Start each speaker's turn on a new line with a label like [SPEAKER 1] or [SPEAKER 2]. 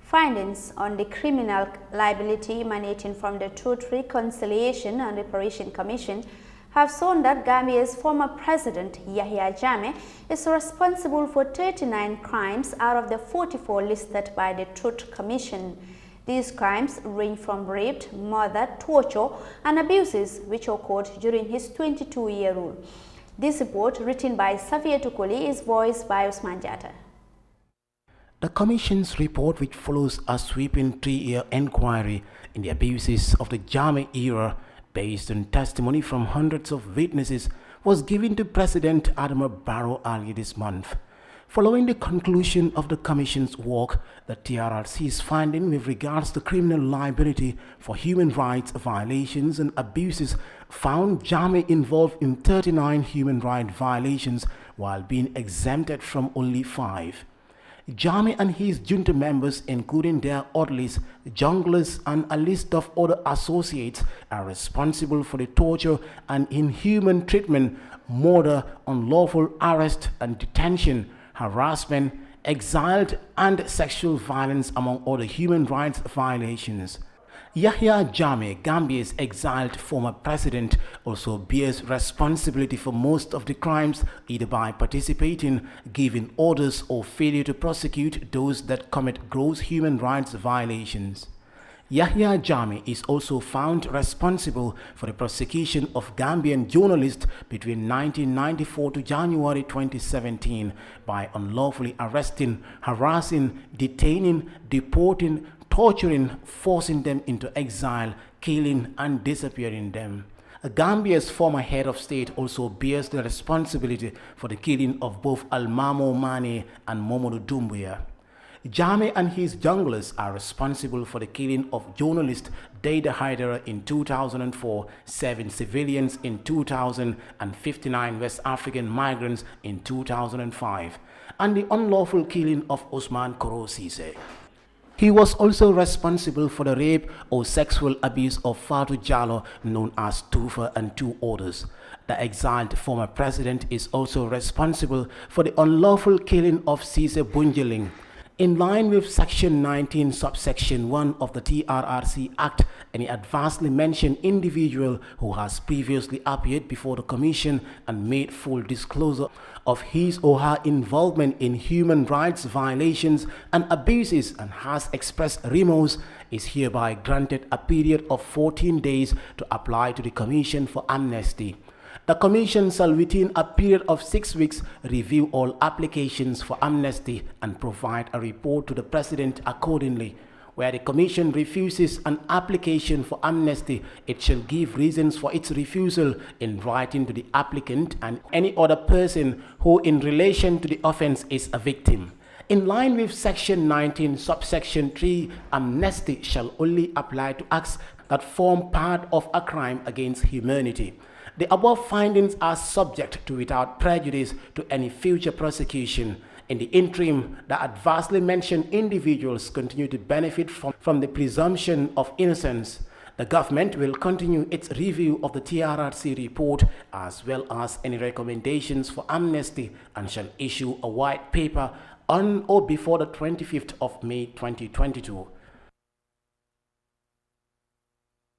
[SPEAKER 1] Findings on the criminal liability emanating from the Truth, Reconciliation and Reparation Commission have shown that Gambia's former president, Yahya Jammeh, is responsible for 39 crimes out of the 44 listed by the Truth Commission. These crimes range from rape, murder, torture, and abuses which occurred during his 22-year rule. This report, written by Xavier Tukuli, is voiced by Usman Jatta.
[SPEAKER 2] The Commission's report, which follows a sweeping 3-year inquiry in the abuses of the Jammeh era, based on testimony from hundreds of witnesses, was given to President Adama Barrow earlier this month. Following the conclusion of the Commission's work, the TRRC's finding with regards to criminal liability for human rights violations and abuses found Jammeh involved in 39 human rights violations while being exempted from only 5. Jammeh and his junta members, including their orderlies, junglers, and a list of other associates, are responsible for the torture and inhuman treatment, murder, unlawful arrest and detention, harassment, exile, and sexual violence, among other human rights violations. Yahya Jammeh, Gambia's exiled former president, also bears responsibility for most of the crimes, either by participating, giving orders, or failure to prosecute those that commit gross human rights violations. Yahya Jammeh is also found responsible for the prosecution of Gambian journalists between 1994 to January 2017 by unlawfully arresting, harassing, detaining, deporting, torturing, forcing them into exile, killing and disappearing them. Gambia's former head of state also bears the responsibility for the killing of both Almamo Mane and Momodou Doumbouya. Jammeh and his junglers are responsible for the killing of journalist Deida Haidara in 2004, 7 civilians in 2000, and 59 West African migrants in 2005, and the unlawful killing of Osman Koro Cisse. He was also responsible for the rape or sexual abuse of Fatou Jallow, known as Tufa, and 2 others. The exiled former president is also responsible for the unlawful killing of Cisse Bunjeling. In line with Section 19, subsection 1 of the TRRC Act, any adversely mentioned individual who has previously appeared before the Commission and made full disclosure of his or her involvement in human rights violations and abuses and has expressed remorse is hereby granted a period of 14 days to apply to the Commission for amnesty. The Commission shall, within a period of 6 weeks, review all applications for amnesty and provide a report to the President accordingly. Where the Commission refuses an application for amnesty, it shall give reasons for its refusal in writing to the applicant and any other person who, in relation to the offense, is a victim. In line with Section 19, subsection 3, amnesty shall only apply to acts that form part of a crime against humanity. The above findings are subject to without prejudice to any future prosecution. In the interim, the adversely mentioned individuals continue to benefit from the presumption of innocence. The government will continue its review of the TRRC report as well as any recommendations for amnesty and shall issue a white paper on or before the 25th of May 2022.